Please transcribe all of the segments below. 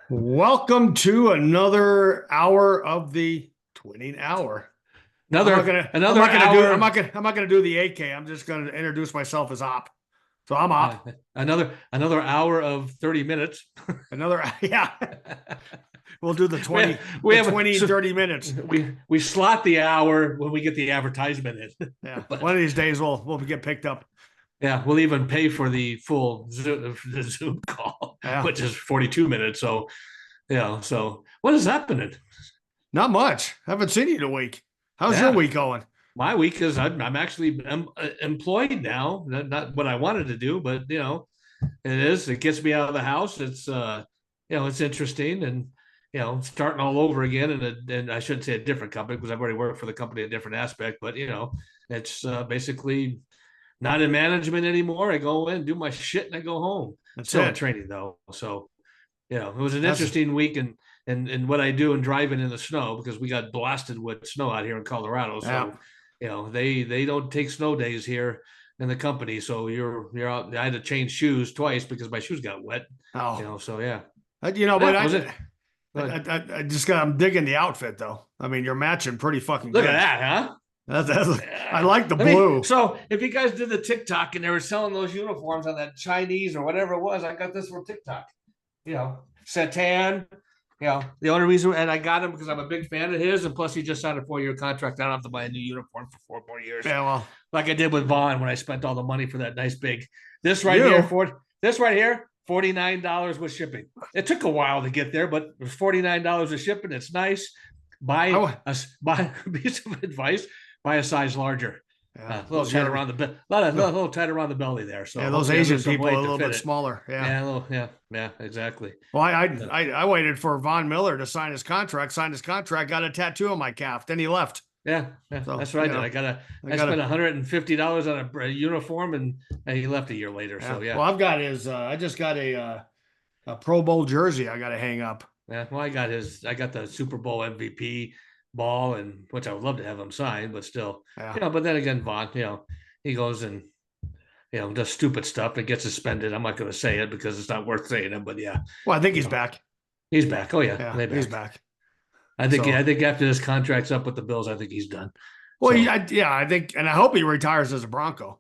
Welcome to another hour of the twinning hour. I'm not Another gonna, I'm another not gonna do, hour, I'm not gonna do the AK. I'm just gonna introduce myself as Op. So I'm uh, Op. another hour of 30 minutes. Another, yeah. We'll do we have, we the have 20 and so 30 minutes. we slot the hour when we get the advertisement in. Yeah. But One of these days we'll get picked up. yeah, we'll even pay for the full Zoom call, Yeah. which is 42 minutes. So so what is happening? Not much. Haven't seen you in a week. How's your Yeah, week going? my week is I'm actually employed now. Not what I wanted to do, but it is. It gets me out of the house. It's it's interesting and starting all over again. And I shouldn't say a different company because I've already worked for the company a different aspect. But it's basically not in management anymore. I go in, do my shit, and I go home. That's Still in it. training though, so it was an That's interesting week and what I do in driving in the snow because we got blasted with snow out here in Colorado. yeah. So, they don't take snow days here in the company. So you're out. I had to change shoes twice because my shoes got wet. Oh, So yeah. but Yeah, was it? I just got, I'm digging the outfit though. I mean, you're matching pretty fucking Look at good. that, huh? I Yeah. like the I mean, blue. so if you guys did the TikTok and they were selling those uniforms on that Chinese or whatever it was, I got this from TikTok. Satan. The only reason, and I got him because I'm a big fan of his, and plus he just signed a 4-year contract. I don't have to buy a new uniform for 4 more years, Yeah, well, like I did with Vaughn when I spent all the money for that nice big. This right here, you. for this right here, $49 with shipping. It took a while to get there, but it was $49 with shipping. It's nice. Buy I, buy a piece of advice. Buy a size larger. yeah, A little tight around the little tight around the belly there. So yeah, those hopefully Asian there's some people are weight a to little fit bit it. smaller. Yeah. Yeah, a little, yeah, exactly. Well, Yeah. I waited for Von Miller to signed his contract, got a tattoo on my calf. Then he left. Yeah, So, that's what I did. I I got spent a, $150 on a uniform, and he left a year later. yeah. So yeah, Well, I just got a Pro Bowl jersey I got to hang up. yeah. Well, I got the Super Bowl MVP ball, and which I would love to have him sign, but still, Yeah. But then again, Vaughn, he goes and does stupid stuff and gets suspended. I'm not going to say it because it's not worth saying it, but yeah, Well, I think you he's know, back. he's back. Oh yeah, Yeah, they he's back. back. I So, think after this contract's up with the Bills, I think he's done. well, So yeah, I think, and I hope he retires as a Bronco.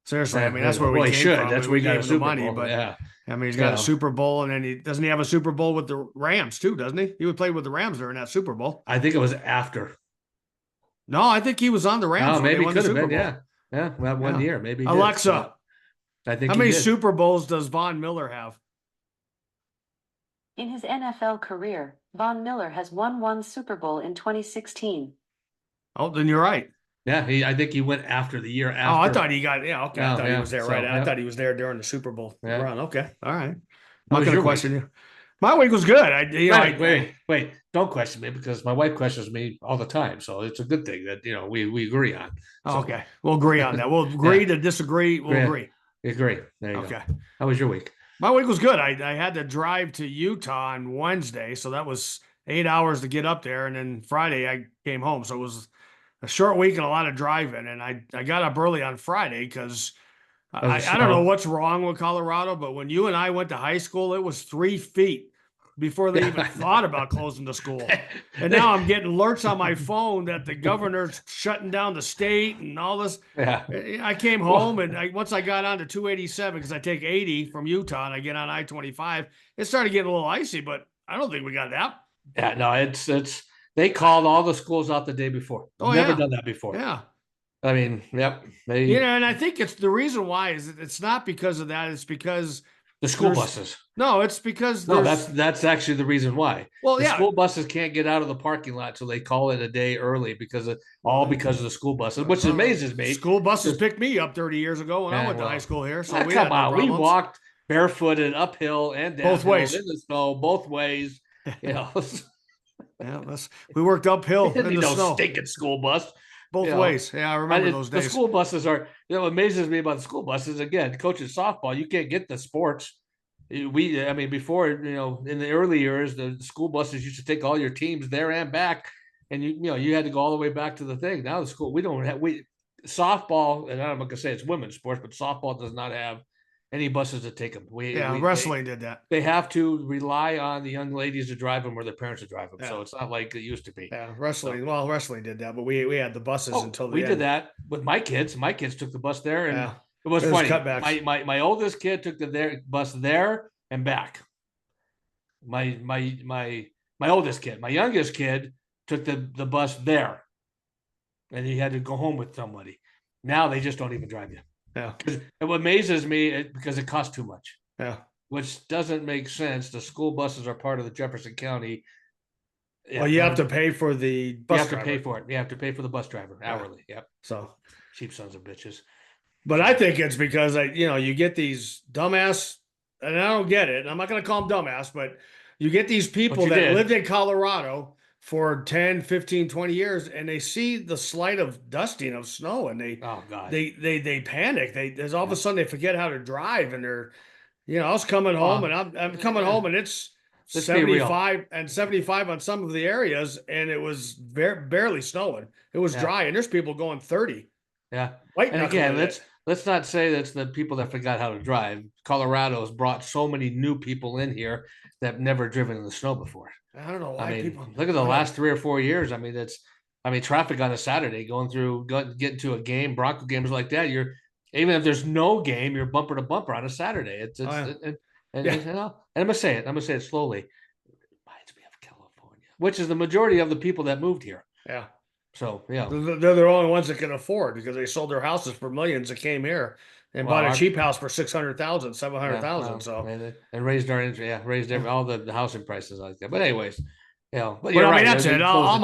Seriously, I mean, that's where we well, he came should. from. That's We where he got gave a him the Super money, Bowl. but Yeah, I mean, he's got a yeah. Super Bowl, and then doesn't he have a Super Bowl with the Rams too, doesn't he? He would play with the Rams during that Super Bowl. I think it was after. No, I think he was on the Rams Oh, when they maybe it won the could have Super been. Bowl. Yeah, yeah. That one Yeah. year, maybe he did. Yeah, Alexa, I think how he many did. Super Bowls does Von Miller have? In his NFL career, Von Miller has won one Super Bowl in 2016. Oh, then you're right. Yeah, I think he went after the year Oh, I after. thought he got, yeah, okay. I Oh, thought he yeah. was there right. So, I yeah, thought he was there during the Super Bowl yeah. run. Okay. All right. I'm How not was going to your question week? you. My week was good. Wait. Don't question me because my wife questions me all the time. So it's a good thing that we agree on. Oh, So okay. We'll agree on that. We'll agree yeah, to disagree. We'll yeah, agree. agree. There you go. Okay. How was your week? My week was good. I had to drive to Utah on Wednesday, so that was 8 hours to get up there, and then Friday I came home. So it was a short week and a lot of driving. And I got up early on Friday because That was the I don't know snow. what's wrong with Colorado, but when you and I went to high school, it was 3 feet before they Yeah, even I thought know. about closing the school. And now I'm getting alerts on my phone that the governor's shutting down the state and all this. Yeah. I came home Well, and once I got on to 287 because I take 80 from Utah and I get on I-25, it started getting a little icy, but I don't think we got that. yeah, no, it's they called all the schools out the day before. Oh Never yeah, done that before. yeah. I mean, yep, And I think it's the reason why is it's not because of that. It's because the school there's buses. no. It's because No, there's that's actually the reason why. well, The yeah. school buses can't get out of the parking lot, so they call it a day early because of the school buses, which amazes me. School buses 'Cause- picked me up 30 years ago when I Yeah, went to high well, school here, so we come had no on, we problems. walked barefooted uphill and Both downhill in ways. the snow both ways. You know, Yeah, we worked uphill in you the know, snow stinking school bus. both You know, ways. Yeah, I remember those the days. school buses are. What amazes me about the school buses again, coaching softball, you can't get the sports. I mean, before in the early years, the school buses used to take all your teams there and back, and you had to go all the way back to the thing. Now the school we don't have we softball, and I'm not gonna say it's women's sports, but softball does not have any buses that take them. Yeah, wrestling did that. They have to rely on the young ladies to drive them or their parents to drive them. Yeah. So it's not like it used to be. Yeah, wrestling. Well, wrestling did that, but we had the buses until the we end. did that with my kids. My kids took the bus there, and Yeah. it was It was funny. cutbacks. My oldest kid took the bus there and back. My oldest kid. My youngest kid took the bus there, and he had to go home with somebody. Now they just don't even drive you. Yeah. And what amazes me because it costs too much. Yeah. Which doesn't make sense. The school buses are part of the Jefferson County. Yeah, well, you have to pay for the bus. You have driver. to pay for it. You have to pay for the bus driver hourly. Yep. So cheap sons of bitches. But I think it's because you get these dumbass, and I don't get it. I'm not going to call them dumbass, but you get these people that lived in Colorado for 10, 15, 20 years, and they see the slight of dusting of snow, and they panic. There's all of a sudden they forget how to drive, and they're, I was coming home, and I'm coming home, and it's 75 and 75 on some of the areas, and it was barely snowing. It was dry, and there's people going 30. Yeah. And again, let's not say that's the people that forgot how to drive. Colorado has brought so many new people in here that have never driven in the snow before. I don't know why people look at the last 3 or 4 years. I mean, traffic on a Saturday getting to a game, Bronco games like that. Even if there's no game, you're bumper to bumper on a Saturday. And I'm gonna say it slowly. It reminds me of California, which is the majority of the people that moved here. Yeah. So yeah, they're the only ones that can afford because they sold their houses for millions that came here and bought a cheap house for 600,000, 700,000. So and raised our raised all the housing prices like that. But anyways, but you're right. That's it. All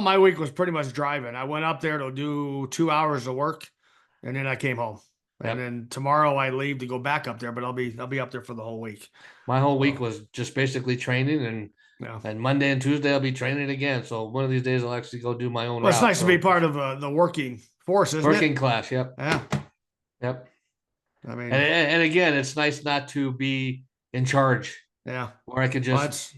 my week was pretty much driving. I went up there to do 2 hours of work, and then I came home. And then tomorrow I leave to go back up there, but I'll be up there for the whole week. My whole week was just basically training, and Monday and Tuesday I'll be training again. So one of these days I'll actually go do my own. Well, it's nice to be part of the working force, isn't it? Working class, yep. Yeah. Yep. I mean, and again, it's nice not to be in charge. Yeah. Where I could just,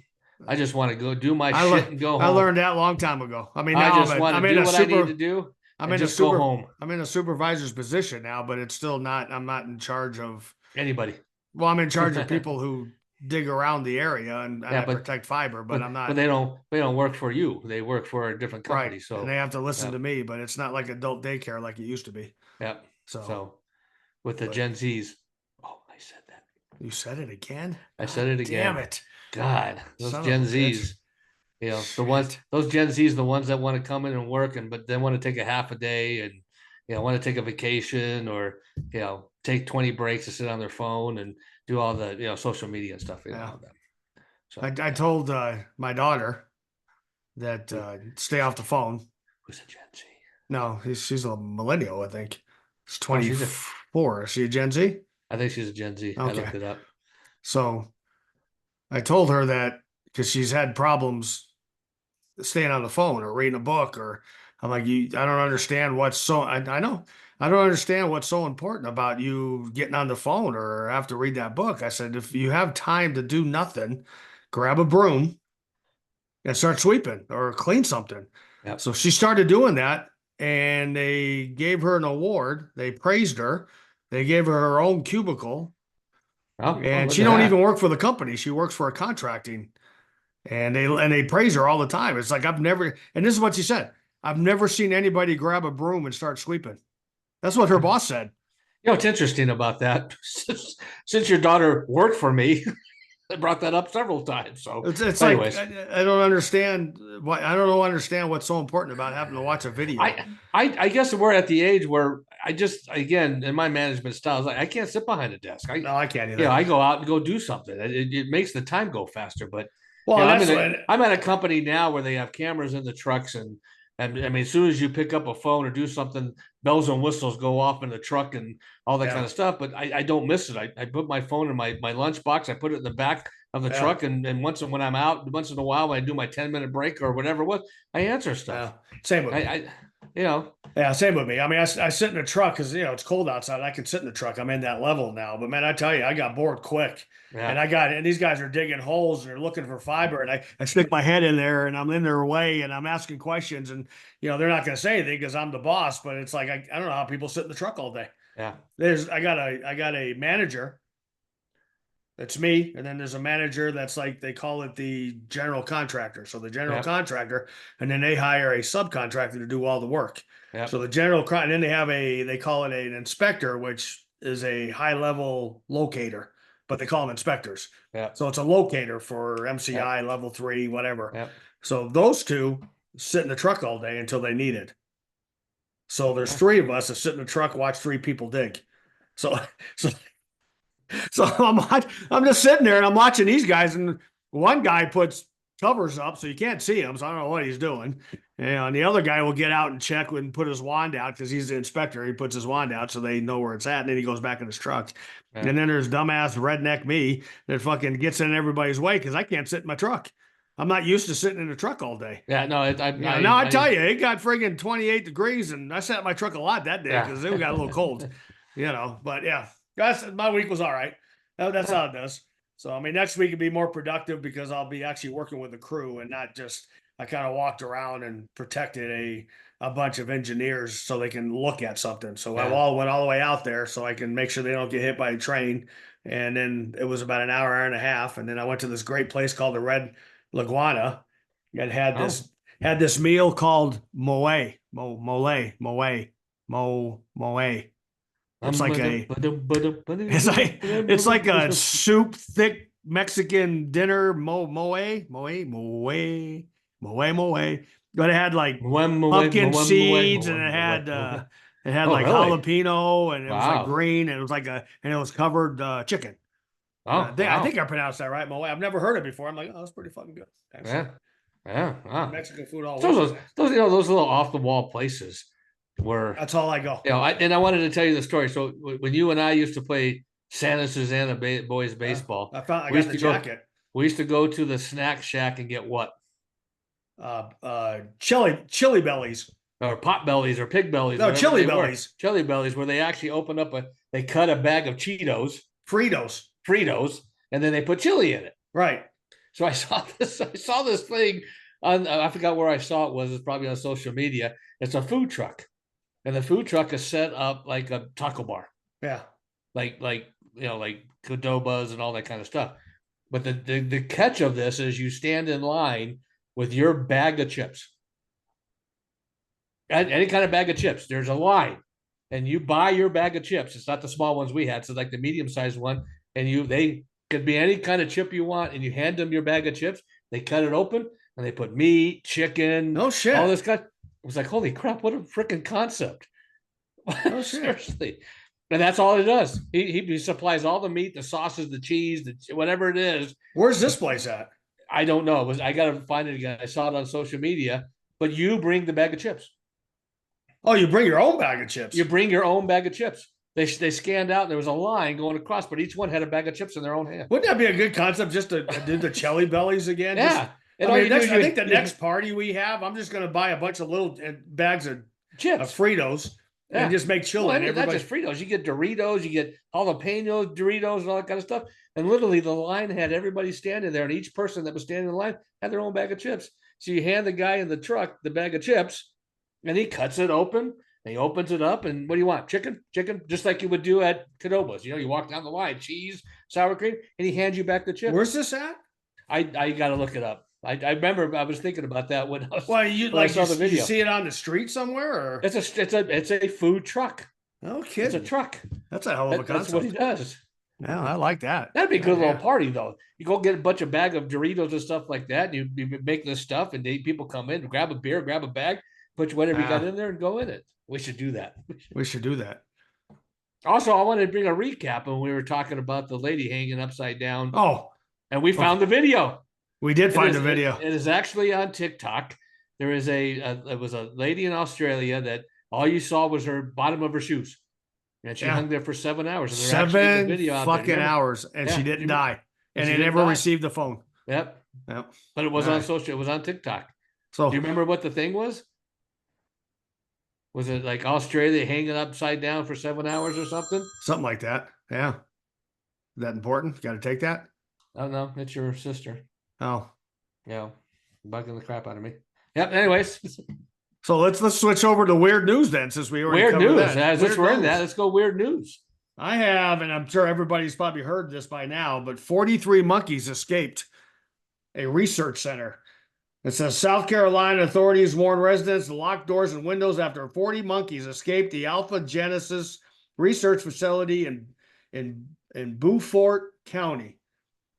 I just want to go do my shit and go home. I learned that a long time ago. I mean, I now just want to do what I need to do. I'm in go home. I'm in a supervisor's position now, but it's still not. I'm not in charge of anybody. Well, I'm in charge of people who dig around the area and I protect fiber, but I'm not. But they don't work for you. They work for a different company. Right. So and they have to listen to me, but it's not like adult daycare like it used to be. Yeah. So with the Gen Zs. Oh, I said that. You said it again? I said it again. Damn it. God, those Gen Zs. Those Gen Zs, the ones that want to come in and work but they want to take a half a day and want to take a vacation or take 20 breaks to sit on their phone and do all the social media and stuff. So I told my daughter that stay off the phone. Who's a Gen Z? No, she's a millennial, I think. She's 24. Is she a Gen Z? I think she's a Gen Z. Okay. I looked it up. So I told her that because she's had problems staying on the phone or reading a book, or I'm like, I don't understand what's so, I know, I don't understand what's so important about you getting on the phone or have to read that book. I said, if you have time to do nothing, grab a broom and start sweeping or clean something. Yep. So she started doing that and they gave her an award. They praised her. They gave her own cubicle. And she don't even work for the company. She works for a contracting. And they praise her all the time. It's like, I've never, and this is what she said, I've never seen anybody grab a broom and start sweeping. That's what her boss said. It's interesting about that. Since your daughter worked for me, I brought that up several times. So it's like, I don't understand what's so important about having to watch a video. I guess we're at the age where again, in my management style, it's like, I can't sit behind a desk. No, I can't either. I go out and go do something. It makes the time go faster, but well, I'm at a company now where they have cameras in the trucks, and I mean, as soon as you pick up a phone or do something, bells and whistles go off in the truck and all that kind of stuff. But I don't miss it. I put my phone in my lunch box. I put it in the back of the truck, and when I'm out, once in a while, when I do my 10-minute break or whatever it was, I answer stuff. Same with me. Yeah, same with me. I mean, I sit in the truck because it's cold outside. I can sit in the truck. I'm in that level now. But man, I tell you, I got bored quick. Yeah. And these guys are digging holes and they're looking for fiber, and I stick my head in there and I'm in their way and I'm asking questions, and they're not going to say anything because I'm the boss. But it's like I don't know how people sit in the truck all day. Yeah. I got a manager. That's me. And then there's a manager that's like, they call it the general contractor. So the general Yep. contractor, and then they hire a subcontractor to do all the work. Yep. So the and then they call it an inspector, which is a high level locator, but they call them inspectors. Yep. So it's a locator for MCI level 3, whatever. Yep. So those two sit in the truck all day until they need it. So there's Yeah. 3 of us that sit in the truck, watch 3 people dig. So, so so I'm just sitting there and I'm watching these guys, and one guy puts covers up so you can't see him. So I don't know what he's doing. And the other guy will get out and check and put his wand out because he's the inspector. He puts his wand out so they know where it's at, and then he goes back in his truck. Yeah. And then there's dumbass redneck me that fucking gets in everybody's way because I can't sit in my truck. I'm not used to sitting in the truck all day. Yeah, no, Now I tell you, it got friggin' 28 degrees, and I sat in my truck a lot that day Yeah. because it got a little cold, But yeah, my week was all right. That's how it does. So I mean, next week will be more productive because I'll be actually working with a crew and not just. I kind of walked around and protected a bunch of engineers so they can look at something. So I Yeah. all went all the way out there so I can make sure they don't get hit by a train. And then it was about an hour and a half, and then I went to this great place called the Red Laguana and Oh. had this meal called moe. It's like it's like a soup thick Mexican dinner moe. But it had like pumpkin seeds, and it had Oh, like really? jalapeno, and it was like Wow. green, and it was like and it was covered chicken. Oh, I wow. think I pronounced that right, moe. I've never heard it before. I'm like, oh, that's pretty fucking good. Actually. Yeah. Yeah. Wow. Mexican food all Those, over. those, those little off the wall places where, That's all I go. I wanted to tell you the story. So when you and I used to play Santa Susana boys baseball, I we got used the to go- jacket. we used to go to the snack shack and get what? Chili bellies. Or pot bellies or pig bellies. No, whatever chili they were. bellies. Chili bellies, where they actually open up they cut a bag of Fritos. and then they put chili in it. Right. So I saw this thing on, I forgot where I saw it was. It's probably on social media. It's a food truck, and the food truck is set up like a taco bar. Yeah. Like Qdobas and all that kind of stuff. But the catch of this is you stand in line with your bag of chips. Any kind of bag of chips. There's a line, and you buy your bag of chips. It's not the small ones we had, so like the medium-sized one, and they could be any kind of chip you want, and you hand them your bag of chips. They cut it open, and they put meat, chicken, No shit. all this kind. It was like, holy crap, what a freaking concept. No shit. Seriously. And that's all he does. He supplies all the meat, the sauces, the cheese, whatever it is. Where's this place at? I don't know. I got to find it again. I saw it on social media, but you bring the bag of chips. Oh, you bring your own bag of chips. You bring your own bag of chips. They scanned out. There was a line going across, but each one had a bag of chips in their own hand. Wouldn't that be a good concept just to do the chili bellies again? Yeah. I think the next party we have, I'm just going to buy a bunch of little bags of chips, Fritos, and just make chili. Well, not just Fritos. You get Doritos, you get jalapeno Doritos, and all that kind of stuff. And literally, the line had everybody standing there, and each person that was standing in the line had their own bag of chips. So you hand the guy in the truck the bag of chips, and he cuts it open. And he opens it up, and what do you want? Chicken, just like you would do at Qdobas. You walk down the line, cheese, sour cream, and he hands you back the chips. Where's this at? I got to look it up. I remember I was thinking about that when I was. Well, I saw the video. You see it on the street somewhere, or it's a food truck. No kidding. It's a truck. That's a hell of a concept. That's what he does. Yeah, I like that. That'd be a good little party, though. You go get a bunch of bag of Doritos and stuff like that, and you make this stuff, and people come in, grab a beer, grab a bag, put whatever you got in there, and go in it. We should do that. We should do that. Also, I wanted to bring a recap when we were talking about the lady hanging upside down. Oh, and we found the video. We did find the video. It is actually on TikTok. There is it was a lady in Australia that all you saw was her bottom of her shoes, and she hung there for 7 hours. And 7 fucking hours, and she didn't die, and they never received the phone. Yep. But it was on social. It was on TikTok. So, do you remember what the thing was? Was it like Australia hanging upside down for 7 hours or something? Something like that. Yeah. Is that important? Got to take that? Oh, no. It's your sister. Oh. Yeah. Bugging the crap out of me. Yep. Anyways. So let's switch over to weird news then, since we already Weird covered news. that. Since Weird we're in news. that, let's go weird news. I have, and I'm sure everybody's probably heard this by now, but 43 monkeys escaped a research center. It says South Carolina authorities warn residents to lock doors and windows after 40 monkeys escaped the Alpha Genesis research facility in Beaufort County.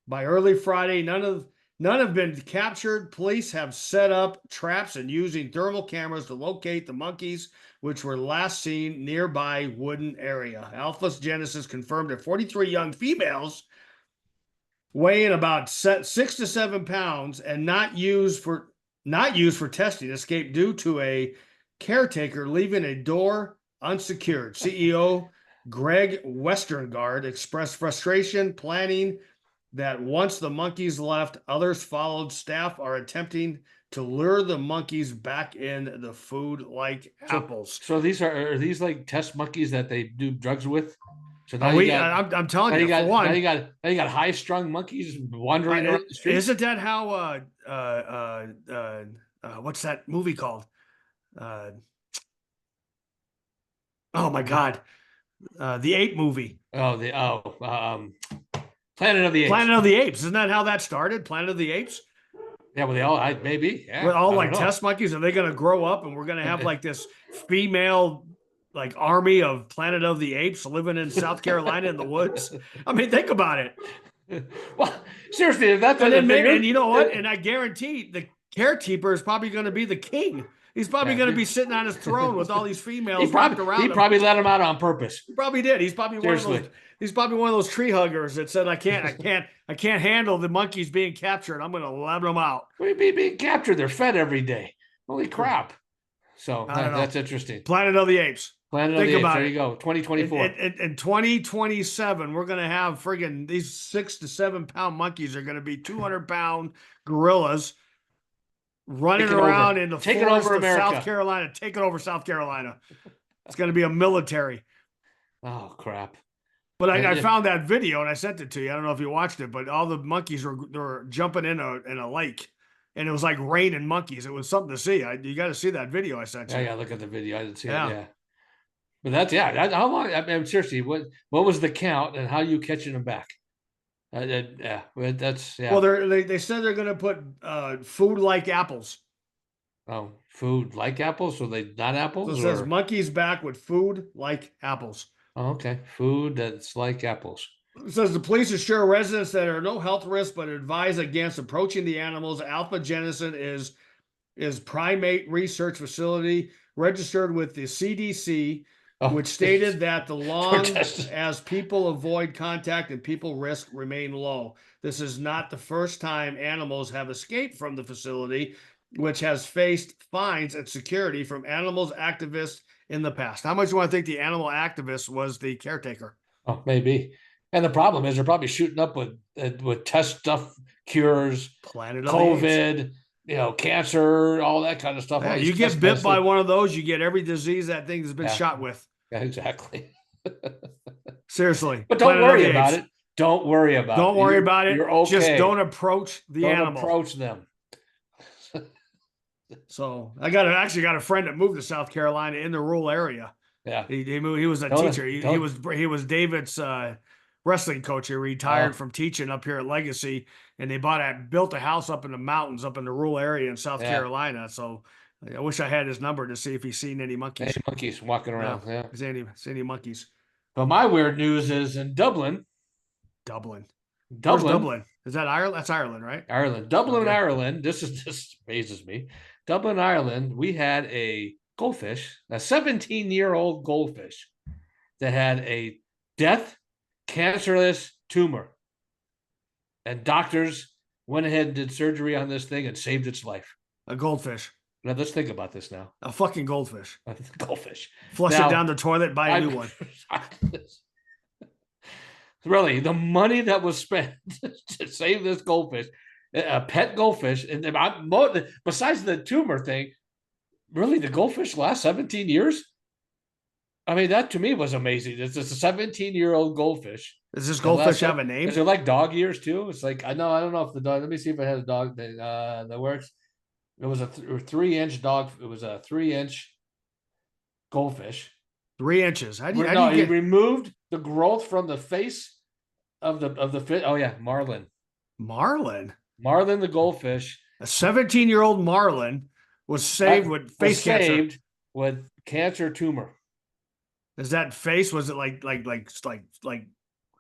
By early Friday, none have been captured. Police have set up traps and using thermal cameras to locate the monkeys, which were last seen nearby Woodin area. Alpha Genesis confirmed that 43 young females weighing about 6 to 7 pounds and not used for testing escaped due to a caretaker leaving a door unsecured. CEO Greg Westergaard expressed frustration, planning that once the monkeys left, others followed. Staff are attempting to lure the monkeys back in the food like apples. So these are these like test monkeys that they do drugs with? So now I'm telling you, for one, now you got high strung monkeys wandering around the street. Isn't that how what's that movie called? Oh my God, the Ape movie. Planet of the Apes. Planet of the Apes. Isn't that how that started? Planet of the Apes. Yeah, well, they all maybe. Yeah, with all like test monkeys. Are they going to grow up and we're going to have like this female like army of Planet of the Apes living in South Carolina in the woods? I mean, think about it. Well, seriously, if that's and you know what? And I guarantee the caretaker is probably going to be the king. He's probably going to be sitting on his throne with all these females wrapped around him. He probably let him out on purpose. He probably did. He's probably one of those. He's probably one of those tree huggers that said, "I can't handle the monkeys being captured. I'm going to let them out." What do you mean being captured? They're fed every day. Holy crap! So that's interesting. Planet of the Apes. Planet of the Apes. There you go. 2024. In 2027, we're going to have friggin' these 6 to 7 pound monkeys are going to be 200-pound gorillas running around in the forest of South Carolina, taking over South Carolina. It's going to be a military. Oh, crap. But I found that video and I sent it to you. I don't know if you watched it, but all the monkeys were jumping in a lake. And it was like raining monkeys. It was something to see. You got to see that video I sent you. Yeah, look at the video. I didn't see it. Yeah. But how long? I mean, seriously, what was the count and how are you catching them back? Well, they said they're going to put food like apples. Oh, food like apples? So they not apples? So it says monkeys back with food like apples. Oh, okay. Food that's like apples. It says the police assure residents that there are no health risks, but advise against approaching the animals. Alpha Genesis is primate research facility registered with the CDC, which stated that the long as people avoid contact and people risk remain low. This is not the first time animals have escaped from the facility, which has faced fines and security from animals activists in the past. How much do you want to think the animal activist was the caretaker? Oh, maybe. And the problem is they're probably shooting up with test stuff, cures, COVID, cancer, all that kind of stuff. Yeah, you get bit by one of those, you get every disease that thing has been shot with. Yeah, exactly. Seriously. But don't worry about it. Don't worry about it. Don't worry about it. You're okay. Just don't approach the animal. Don't approach them. So I actually got a friend that moved to South Carolina in the rural area. Yeah. He moved. He was a teacher. He was David's wrestling coach. He retired from teaching up here at Legacy, and they built a house up in the mountains, up in the rural area in South Carolina. So I wish I had his number to see if he's seen any monkeys. Any monkeys walking around. Yeah. See any monkeys. But my weird news is in Dublin. Where's Dublin? Is that Ireland? That's Ireland, right? Ireland. Dublin, Ireland. This amazes me. Dublin, Ireland, we had a goldfish, a 17-year-old goldfish that had a cancerous tumor. And doctors went ahead and did surgery on this thing and saved its life. A goldfish. Now let's think about this now. A fucking goldfish. Goldfish. Flush it down the toilet, buy a new one. Really, the money that was spent to save this goldfish, a pet goldfish, and besides the tumor thing, really the goldfish last 17 years? I mean, that to me was amazing. It's a 17-year-old goldfish. Does this goldfish have a name? Is it like dog years too? It's like I don't know if the dog. Let me see if it has a dog that works. It was a 3-inch dog. It was a 3-inch goldfish. 3 inches. How do No, you he get removed the growth from the face of the fish. Oh yeah, marlin. marlin? Marlin the goldfish A 17-year-old marlin was saved with was face cancer. saved with cancer tumor. Is that face? Was it like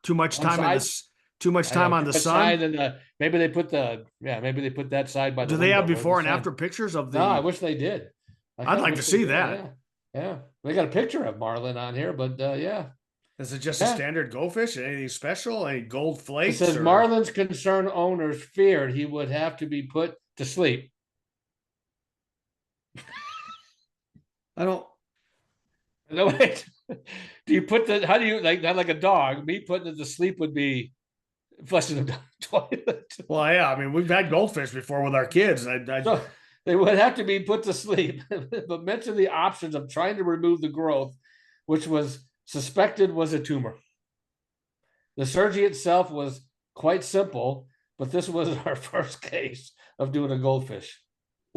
too much One time in side, this? Too much I know, time on the different side, sun? and maybe they put maybe they put that side by the Do they have window where the before and sun. after pictures of No, I the? wish they did. I I'd kind of like to wish they see did. that. Yeah, yeah. They got a picture of marlin on here, but yeah, Is it just a yeah. standard goldfish? Anything special? Any gold It flakes says or? Marlin's concerned owners feared he would have to be put to sleep. I don't. No, wait. Do you put the? How do you like? Not like a dog. Me putting it to sleep would be flushing them down the toilet. Well, yeah. I mean, we've had goldfish before with our kids. So they would have to be put to sleep. But mention the options of trying to remove the growth, which was suspected was a tumor. The surgery itself was quite simple, but this was our first case of doing a goldfish.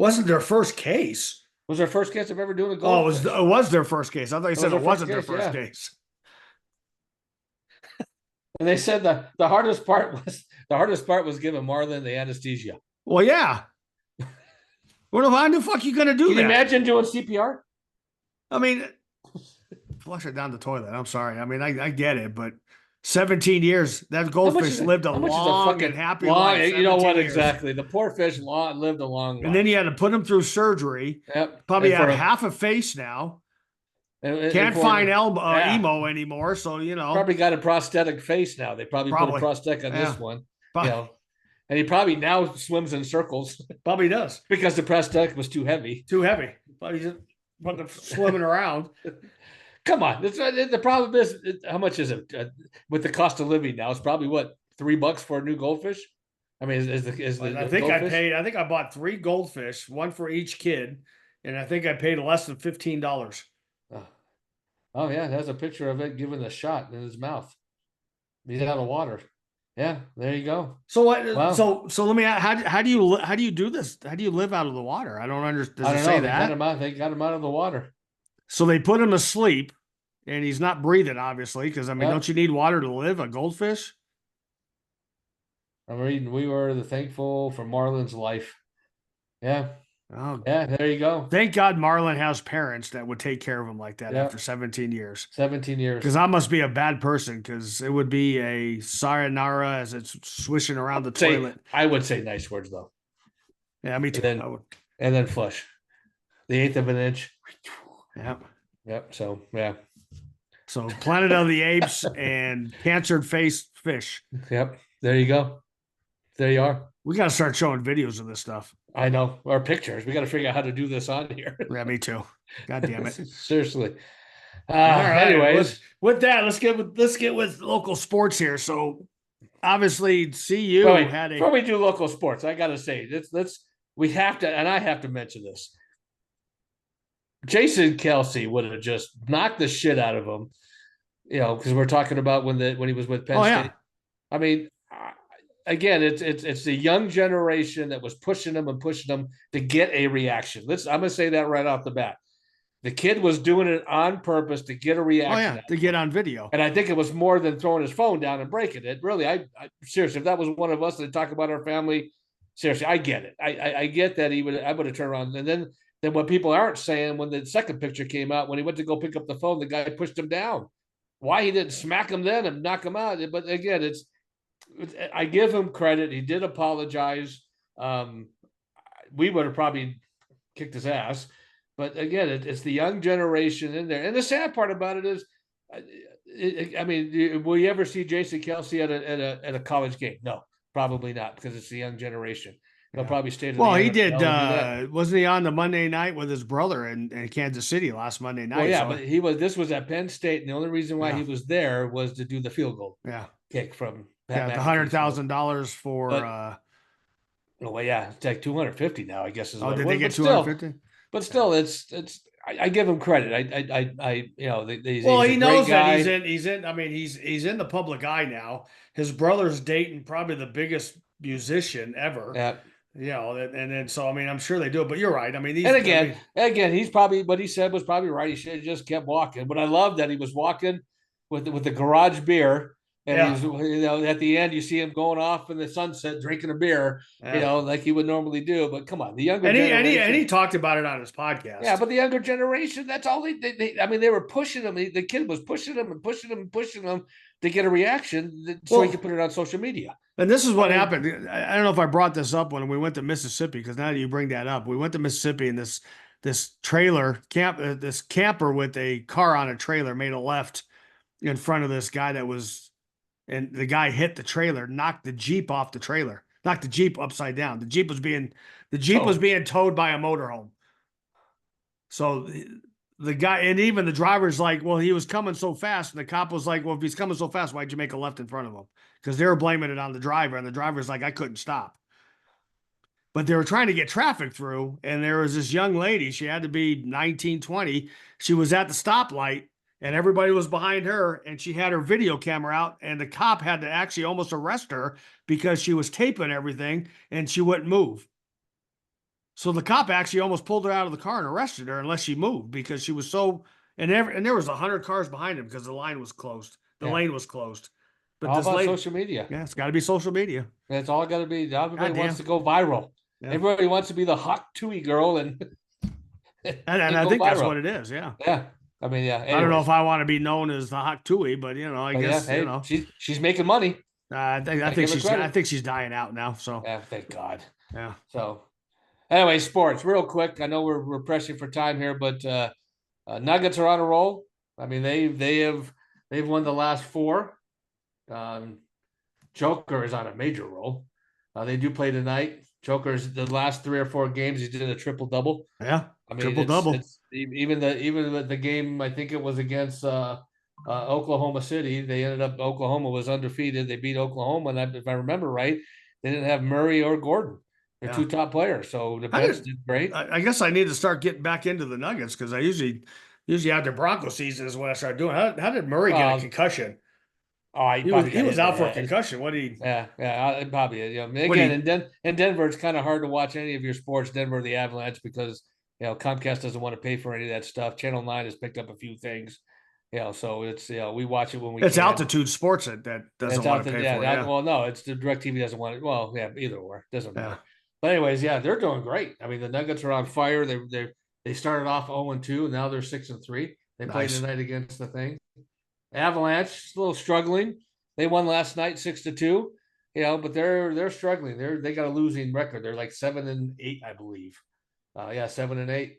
wasn't their first case. Was our first case of ever doing a Oh, goldfish. it was their first case. I thought you said it wasn't their first yeah. case. And they said the hardest part was giving Marlin the anesthesia. Well, yeah. Well, how the fuck you gonna do Can that? you imagine doing CPR? I mean, flush it down the toilet. I'm sorry. I mean, I get it, but 17 years, that goldfish lived a long and happy life. You know what? 17 years. Exactly. The poor fish lived a long life. And then you had to put him through surgery. Yep. Probably had half a face now. Can't find emo anymore. So, Probably got a prosthetic face now. They probably put a prosthetic on this one. And he probably now swims in circles. Probably does. Because the prosthetic was too heavy. Too heavy. Probably just fucking swimming around. Come on. The problem is, how much is it? With the cost of living now, it's probably what, $3 for a new goldfish? I mean, I think I bought 3 goldfish, one for each kid, and I think I paid less than $15. Oh yeah, there's a picture of it giving a shot in his mouth. He's out of water. Yeah, there you go. So what? Wow. So let me. How do you do this? How do you live out of the water? I don't understand. Does it say that? They got him out of the water. So they put him asleep, and he's not breathing, obviously, because I mean, don't you need water to live? A goldfish. I'm reading. We were thankful for Marlin's life. Yeah. Oh, yeah, there you go. Thank God Marlin has parents that would take care of him like that after 17 years. 17 years. Because I must be a bad person, because it would be a sayonara as it's swishing around the toilet. I would say nice words, though. Yeah, me too. And then flush. The 1/8 of an inch. Yep. Yep. So, yeah. So Planet of the Apes and cancered face fish. Yep. There you go. There you are. We got to start showing videos of this stuff. I know, or pictures. We got to figure out how to do this on here. Yeah, me too. God damn it. Seriously. All right. Anyways, with that, let's get with local sports here. So obviously, CU had a. Before we do local sports, I got to say we have to, and I have to mention this. Jason Kelsey would have just knocked the shit out of him, because we're talking about when he was with Penn State. Yeah. I mean, again, it's the young generation that was pushing them to get a reaction. I'm gonna say that right off the bat. The kid was doing it on purpose to get a reaction. Oh yeah, to get on video. And I think it was more than throwing his phone down and breaking it. Really, I seriously, if that was one of us that talk about our family, seriously, I get it. I get that I would have turned around. And then what people aren't saying, when the second picture came out, when he went to go pick up the phone, the guy pushed him down. Why he didn't smack him then and knock him out? But again, I give him credit. He did apologize. We would have probably kicked his ass. But again, it's the young generation in there. And the sad part about it is, I mean, will you ever see Jason Kelsey at a college game? No, probably not, because it's the young generation. He'll probably stay to the he did. Wasn't he on the Monday night with his brother in Kansas City last Monday night? Well, yeah, but this was at Penn State, and the only reason why he was there was to do the field goal kick from the $100,000 for. Well, yeah, it's like $250 now, I guess. Did they get $250? But still, I give him credit. He knows that he's in. I mean, he's in the public eye now. His brother's dating probably the biggest musician ever. Yeah. And then so I mean, I'm sure they do it, but you're right. I mean, And I mean, again, he's probably what he said was probably right. He should have just kept walking. But I love that he was walking with the garage beer, and yeah, at the end you see him going off in the sunset drinking a beer, yeah. like he would normally do. But come on, the younger And he generation. talked about it on his Yeah, podcast. but the younger generation, that's all I mean, they were pushing him. The kid was pushing him and pushing him and pushing him to get a reaction so he could Well, put it on social media. and this is I what mean, happened. I don't know if I brought this up when we went to Mississippi, because now that you bring that up, we went to Mississippi and this this camper with a car on a trailer made a left in front of this guy and the guy hit the trailer, knocked the Jeep off the trailer, knocked the Jeep upside down. The Jeep was oh, being towed by a motorhome. So the guy, and even the driver's like, well, he was coming so fast. And the cop was like, well, if he's coming so fast, why'd you make a left in front of him? Because they were blaming it on the driver. And the driver's like, I couldn't stop. But they were trying to get traffic through. And there was this young lady. She had to be 19, 20. She was at the stoplight and everybody was behind her. And she had her video camera out. And the cop had to actually almost arrest her because she was taping everything and she wouldn't move. So the cop actually almost pulled her out of the car and arrested her unless she moved, because she was so, and there was 100 cars behind him because the line was closed. The yeah. lane was closed. But All this about lady, social media. yeah, it's got to be social media. That's all got to be. Everybody wants to Goddamn. go viral. Yeah. Everybody wants to be the hot Tui girl and And I think that's what it is. Yeah. Yeah. I mean, yeah. I don't know if I want to be known as the hot Tui, but I guess, yeah, hey, she's making money. I think she's dying out now. So yeah, thank God. Yeah. So anyway, sports real quick. I know we're pressing for time here, but Nuggets are on a roll. I mean, they've won the last 4. Joker is on a major roll. They do play tonight. Joker's the last 3 or 4 games, he did a triple double. Yeah. I mean, triple double. It's even the game, I think it was against Oklahoma City. They ended up Oklahoma was undefeated. They beat Oklahoma, and if I remember right, they didn't have Murray or Gordon. They're 2 top players, so the bench did great. I guess I need to start getting back into the Nuggets, because I usually after Bronco season is when I start doing. How did Murray get a concussion? Oh, he was out for a concussion. What did he? Yeah, probably. Again, in Denver, it's kind of hard to watch any of your sports. Denver, the Avalanche, because Comcast doesn't want to pay for any of that stuff. Channel 9 has picked up a few things. So it's we watch it when we. It's can. Altitude Sports that doesn't want to pay for it. Yeah. Well, no, it's the DirecTV doesn't want it. Well, yeah, either or doesn't matter. But anyways, yeah, they're doing great. I mean, the Nuggets are on fire. They started off 0-2, and now they're 6-3. They played tonight against the thing. Avalanche, a little struggling. They won last night 6-2. But they're struggling. They got a losing record. They're like 7-8, I believe. 7-8.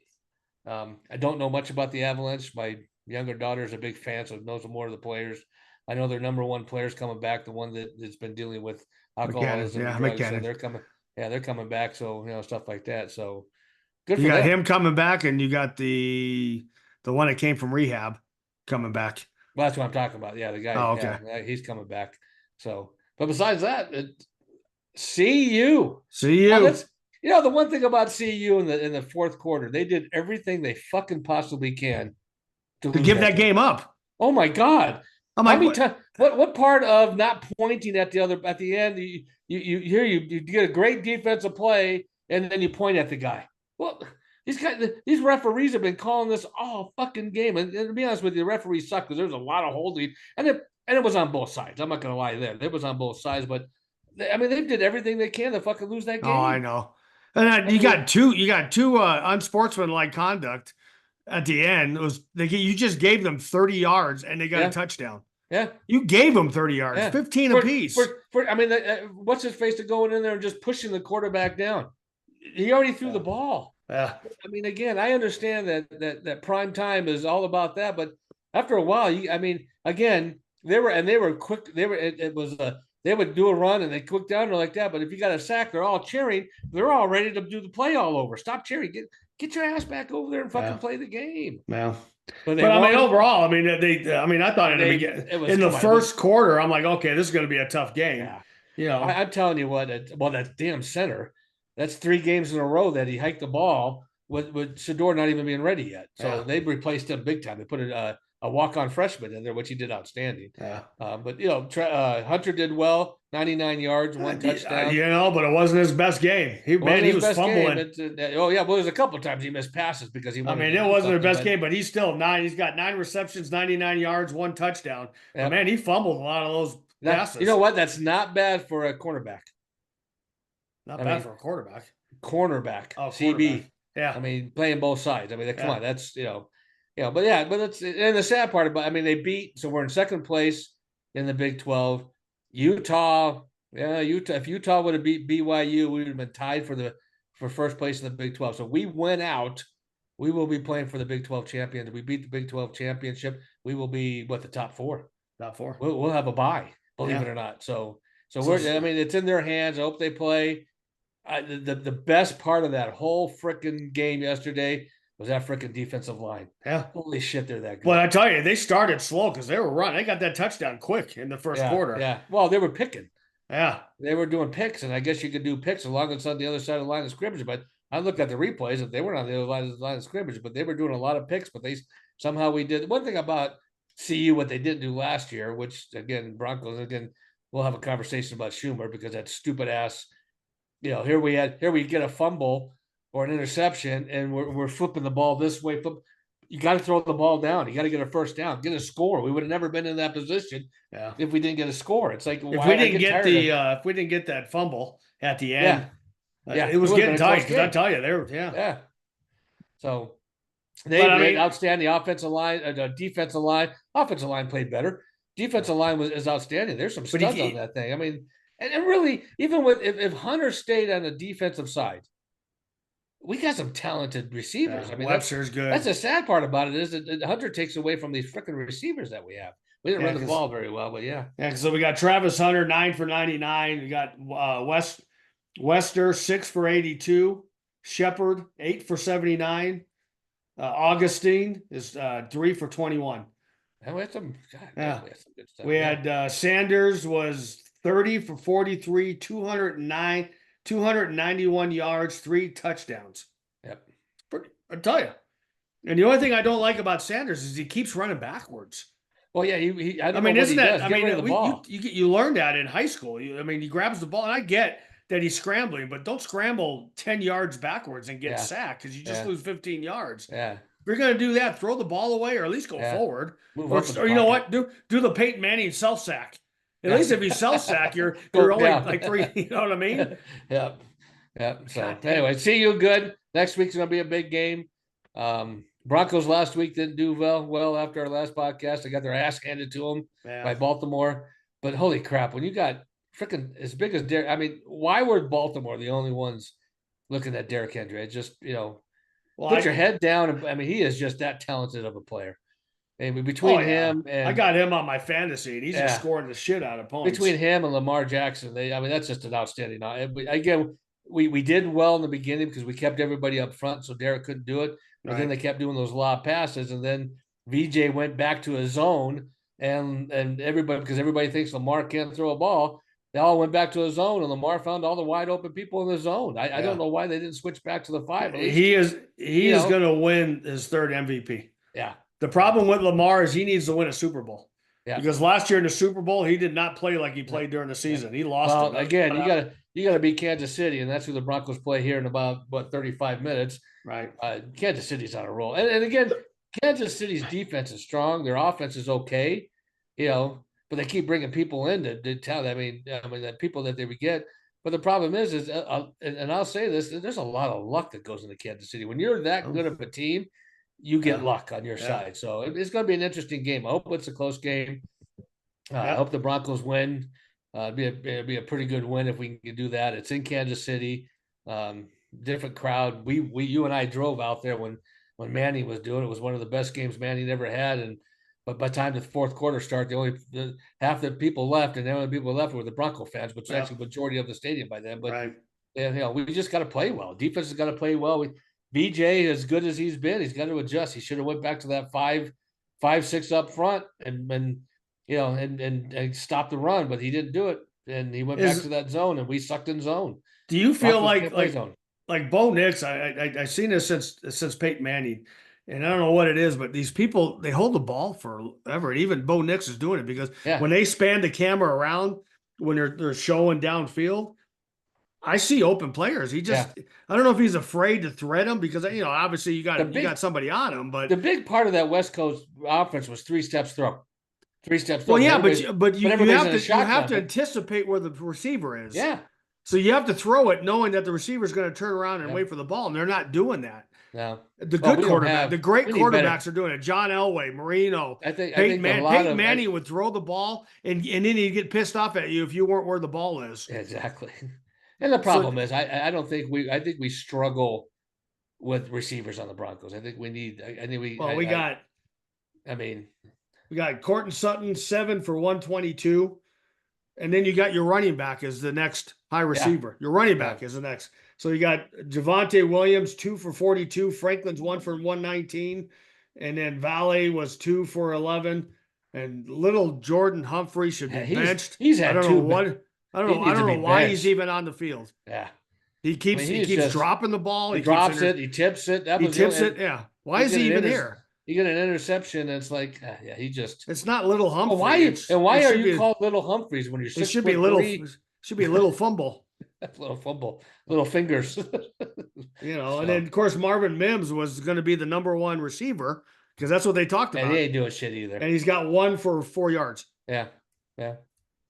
I don't know much about the Avalanche. My younger daughter is a big fan, so knows more of the players. I know their number 1 player's coming back, the one that's been dealing with alcoholism and drugs. So they're coming. Yeah, they're coming back. So stuff like that. So good for them. You got him coming back, and you got the one that came from rehab coming back. Well, that's what I'm talking about. Yeah, the guy. Oh, okay. Yeah, he's coming back. So, but besides that, CU. The one thing about CU in the fourth quarter, they did everything they fucking possibly can to give that game up. Oh my God! What part of not pointing at the end? You get a great defensive play and then you point at the guy. Well, these referees have been calling this all fucking game, and to be honest with you, the referees suck because there's a lot of holding, and it was on both sides. I'm not gonna lie there; it was on both sides, but they did everything they can to fucking lose that game. Oh, I know. And you got two unsportsmanlike conduct at the end. You just gave them 30 yards and they got a touchdown. Yeah, you gave them 30 yards, 15 apiece. What's his face to going in there and just pushing the quarterback down? He already threw the ball. Yeah. Again, I understand that prime time is all about that, but after a while, again, they were quick. They would do a run and they quick down like that. But if you got a sack, they're all cheering. They're all ready to do the play all over. Stop cheering. Get your ass back over there and fucking play the game. Yeah. But overall, I thought in the first quarter, I'm like, okay, this is going to be a tough game. Yeah. I'm telling you what. That damn center. That's 3 games in a row that he hiked the ball with Shedeur not even being ready yet. So they've replaced him big time. They put a walk-on freshman in there, which he did outstanding. Yeah. But Hunter did well. 99 yards, one touchdown. You know, but it wasn't his best game. He It wasn't he his was best fumbling. game. Oh yeah, well, there's a couple of times he missed passes because he I wanted mean, to it do wasn't his something, best game, but he's still nine. He's got 9 receptions, 99 yards, 1 touchdown. But Yep. man, he fumbled a lot of those passes. You know what? That's not bad for a cornerback. Not bad for a quarterback. Cornerback, Oh, CB. Yeah. I mean, playing both sides. I mean, come Yeah. on, that's but it's and the sad part about. I mean, they beat, so we're in second place in the Big 12. Utah, Utah. If Utah would have beat BYU, we would have been tied for first place in the Big 12. So we went out. We will be playing for the Big 12 champions. If we beat the Big 12 championship, we will be the top four. Top four. We'll have a bye, believe it or not. So we're. I mean, it's in their hands. I hope they play. The best part of that whole freaking game yesterday was that freaking defensive line. Yeah. Holy shit, they're that good. Well, I tell you, they started slow because they were running. They got that touchdown quick in the first quarter. Yeah. Well, they were picking. Yeah. They were doing picks, and I guess you could do picks as long as it's on the other side of the line of scrimmage. But I looked at the replays, and they weren't on the other line of scrimmage, but they were doing a lot of picks. But somehow we did. One thing about CU, what they didn't do last year, which again, Broncos, we'll have a conversation about Schumer because that stupid ass. Here we get a fumble or an interception, and we're flipping the ball this way. You got to throw the ball down. You got to get a first down, get a score. We would have never been in that position if we didn't get a score. It's like if we didn't get that fumble at the end, it was getting tight. Because I tell you, yeah. So they outstanding offensive line, defensive line. Offensive line played better. Defensive line is outstanding. There's some studs on that thing. I mean. And really, even if Hunter stayed on the defensive side, we got some talented receivers. I mean, Webster's good. That's the sad part about it is that Hunter takes away from these freaking receivers that we have. We didn't run the ball very well, but yeah. Yeah, so we got Travis Hunter 9 for 99. We got Wester 6 for 82. Shepard 8 for 79. Augustine is 3 for 21. And we had some. We had good stuff. We had Sanders was 30 for 43, 291 yards, 3 touchdowns. Yep. I tell you. And the only thing I don't like about Sanders is he keeps running backwards. Well, yeah, isn't that? I mean, you learned that in high school. He grabs the ball, and I get that he's scrambling, but don't scramble 10 yards backwards and get sacked because you just lose 15 yards. Yeah. If you're going to do that, throw the ball away or at least go forward. Or you know what? Do the Peyton Manning self-sack. At least if you self-sack, you're only like 3, you know what I mean? Yeah. So anyway, see you good. Next week's going to be a big game. Broncos last week didn't do well after our last podcast. They got their ass handed to them by Baltimore. But holy crap, when you got freaking as big as Derrick, I mean, why were Baltimore the only ones looking at Derrick Henry? It just, put your head down. I mean, he is just that talented of a player. And between him and I got him on my fantasy, and he's just scoring the shit out of points. Between him and Lamar Jackson, that's just an outstanding. Again, we did well in the beginning because we kept everybody up front, so Derek couldn't do it. But then they kept doing those lob passes, and then VJ went back to his zone, and everybody thinks Lamar can't throw a ball. They all went back to his zone, and Lamar found all the wide open people in the zone. I don't know why they didn't switch back to the 5. He is going to win his 3rd MVP. Yeah. The problem with Lamar is he needs to win a Super Bowl. Yeah. Because last year in the Super Bowl, he did not play like he played during the season. He lost. Again, you got to beat Kansas City, and that's who the Broncos play here in about 35 minutes. Right. Kansas City's on a roll, and again, Kansas City's defense is strong. Their offense is okay, but they keep bringing people in to tell. I mean, the people that they would get. But the problem is, and I'll say this: there's a lot of luck that goes into Kansas City. When you're that good of a team, you get luck on your side. So it's going to be an interesting game. I hope it's a close game. I hope the Broncos win. It'd be a pretty good win if we can do that. It's in Kansas City. Different crowd. You and I drove out there when Manning was doing it. It was one of the best games Manning ever had. But by the time the fourth quarter started, half the people left, and the only people left were the Bronco fans, which is actually the majority of the stadium by then. But we just got to play well. Defense has got to play well. BJ, as good as he's been, he's got to adjust. He should have went back to that 5-6 up front and stop the run, but he didn't do it. And he went back to that zone, and we sucked in zone. Do you feel like Bo Nix? I've seen this since Peyton Manning, and I don't know what it is, but these people, they hold the ball forever, and even Bo Nix is doing it because when they span the camera around, when they're showing downfield, I see open players. He just, I don't know if he's afraid to thread them because obviously you got somebody on him, but the big part of that West Coast offense was 3-step throw. 3-step throw. well, yeah, but you have to but anticipate where the receiver is. yeah. So you have to throw it knowing that the receiver is going to turn around and wait for the ball, and they're not doing that. No. The great quarterbacks are doing it. John Elway, Marino, Peyton Manning would throw the ball, and then he'd get pissed off at you if you weren't where the ball is. Exactly. And the problem is, I don't think I think we struggle with receivers on the Broncos. I think we need. We got Courtland Sutton 7 for 122, and then you got your running back as the next high receiver. Your running back is the next. So you got Javonte Williams 2 for 42, Franklin's 1 for 119, and then Valle was 2 for 11, and little Jordan Humphrey should be benched. He's had I don't know why he's even on the field. Yeah. He keeps dropping the ball. He drops it. He tips it. Yeah. Why is he even here? You get an interception. And it's like, It's not little Humphrey. Why are you called little Humphreys when you're 6'3"? Should be a little fumble. Little fumble, little fingers. And then of course Marvin Mims was going to be the number 1 receiver because that's what they talked about. And he ain't doing shit either. And he's got 1 for 4 yards. Yeah.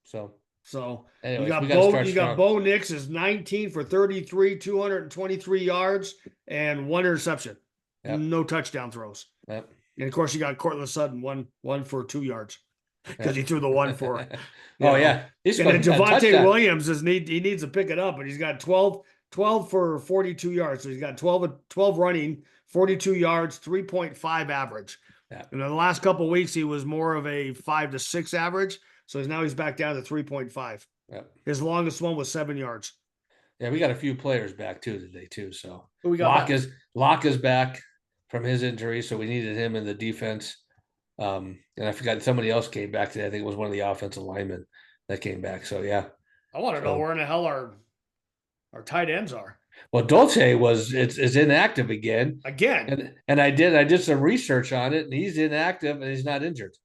So anyways, you got Bo Nix is 19 for 33, 223 yards, and 1 interception. Yep. No touchdown throws. Yep. And of course you got Courtland Sutton, one for 2 yards. Because he threw the 1 for. Yeah. And then Javonte Williams he needs to pick it up, but he's got 12 for 42 yards. So he's got 12 running, 42 yards, 3.5 average. Yeah. And in the last couple of weeks, he was more of a 5 to 6 average. So now he's back down to 3.5. Yeah. His longest one was 7 yards. Yeah, we got a few players back today too. So we got Locke is back from his injury, so we needed him in the defense. And I forgot somebody else came back today. I think it was one of the offensive linemen that came back. So yeah. I want to know where in the hell our tight ends are. Well, Dolce is inactive again. And I did some research on it, and he's inactive and he's not injured.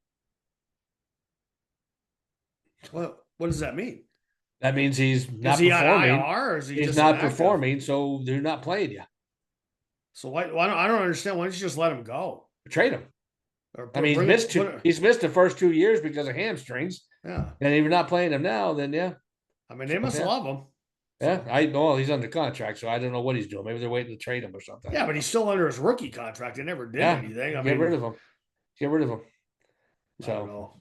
What does that mean? That means he's not performing. On IR, or is he he's just not inactive? Performing, so they're not playing yet. So why I don't understand. Why don't you just let him go? Trade him. He's missed the first 2 years because of hamstrings. Yeah. And if you're not playing him now, then yeah. I mean, they must love him. Yeah. He's under contract, so I don't know what he's doing. Maybe they're waiting to trade him or something. Yeah, but he's still under his rookie contract. They never did anything. Get rid of him. So. I don't know.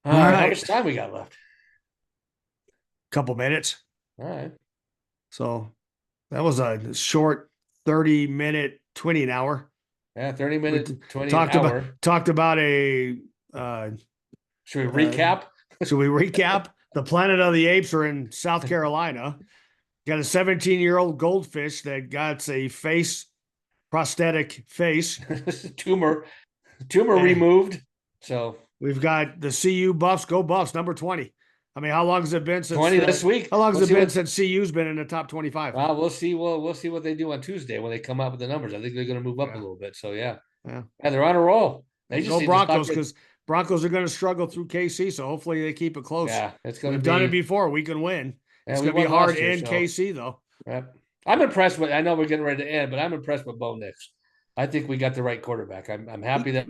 All right. How much time we got left? Couple minutes. All right. So that was a short 30-minute, 20 an hour. Yeah, 30 minutes, 20 an hour. Talked about a. Should we recap? Should we recap? The Planet of the Apes are in South Carolina. Got a 17-year-old goldfish that got a prosthetic face. tumor removed. So we've got the CU Buffs. Go Buffs, number 20. I mean, how long has it been since 20 this week? How long has it been since CU's been in the top 25? Well, we'll see. We'll see what they do on Tuesday when they come out with the numbers. I think they're going to move up a little bit. So yeah, they're on a roll. They just go Broncos because Broncos are going to struggle through KC. So hopefully they keep it close. Yeah, We've done it before. We can win. It's going to be hard in KC though. Yep. I'm impressed with. I know we're getting ready to end, but I'm impressed with Bo Nix. I think we got the right quarterback. I'm happy that.